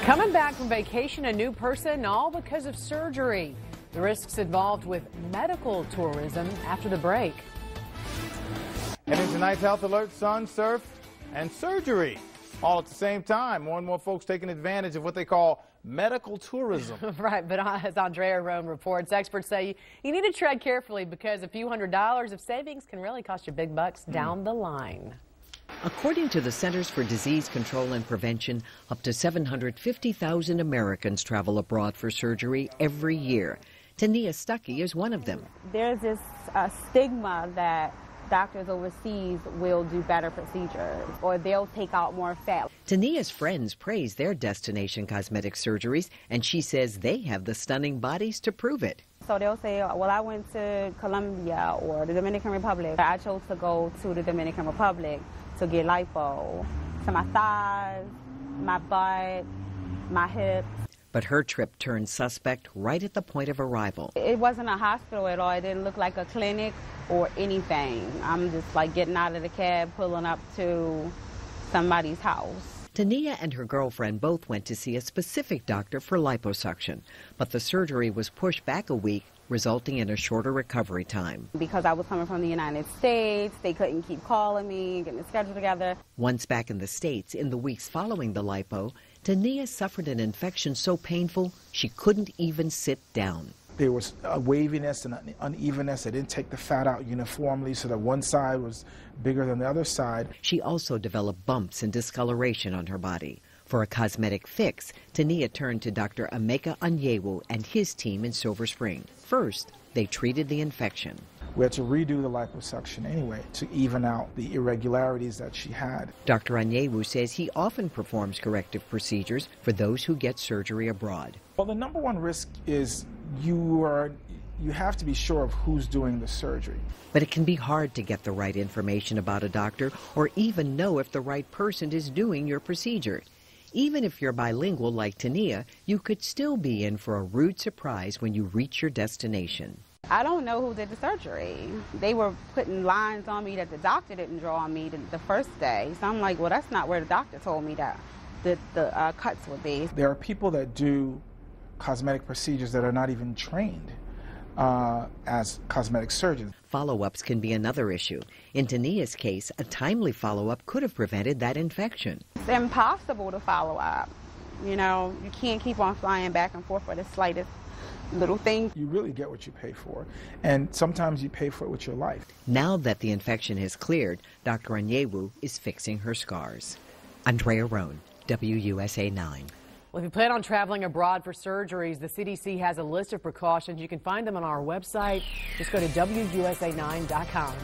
Coming back from vacation, a new person, all because of surgery. The risks involved with medical tourism after the break. And in tonight's health alert, sun, surf, and surgery. All at the same time. More and more folks taking advantage of what they call medical tourism. Right, but as Andrea Roan reports, experts say you need to tread carefully because a few $100s of savings can really cost you big bucks down the line. According to the Centers for Disease Control and Prevention, up to 750,000 Americans travel abroad for surgery every year. Tania Stuckey is one of them. There's this stigma that doctors overseas will do better procedures or they'll take out more fat. Tania's friends praise their destination cosmetic surgeries, and she says they have the stunning bodies to prove it. So they'll say, well, I went to Colombia or the Dominican Republic. I chose to go to the Dominican Republic to get lipo to my thighs, my butt, my hips. But her trip turned suspect right at the point of arrival. It wasn't a hospital at all. It didn't look like a clinic or anything. I'm just like getting out of the cab, pulling up to somebody's house. Tania and her girlfriend both went to see a specific doctor for liposuction, but the surgery was pushed back a week, resulting in a shorter recovery time. Because I was coming from the United States, they couldn't keep calling me, getting the schedule together. Once back in the States, in the weeks following the lipo, Tania suffered an infection so painful she couldn't even sit down. There was a waviness and an unevenness. They didn't take the fat out uniformly, so that one side was bigger than the other side. She also developed bumps and discoloration on her body. For a cosmetic fix, Tania turned to Dr. Chukwuemeka Onyewu and his team in Silver Spring. First, they treated the infection. We had to redo the liposuction anyway to even out the irregularities that she had. Dr. Onyewu says he often performs corrective procedures for those who get surgery abroad. Well, the number one risk is you have to be sure of who's doing the surgery. But it can be hard to get the right information about a doctor or even know if the right person is doing your procedure. Even if you're bilingual like Tania, you could still be in for a rude surprise when you reach your destination. I don't know who did the surgery. They were putting lines on me that the doctor didn't draw on me the first day. So I'm like, well, that's not where the doctor told me that the cuts would be. There are people that do cosmetic procedures that are not even trained as cosmetic surgeons. Follow-ups can be another issue. In Tania's case, a timely follow-up could have prevented that infection. It's impossible to follow up. You know, you can't keep on flying back and forth for the slightest little thing. You really get what you pay for, and sometimes you pay for it with your life. Now that the infection has cleared, Dr. Onyewu is fixing her scars. Andrea Roan, WUSA 9. Well, if you plan on traveling abroad for surgeries, the CDC has a list of precautions. You can find them on our website. Just go to WUSA9.com.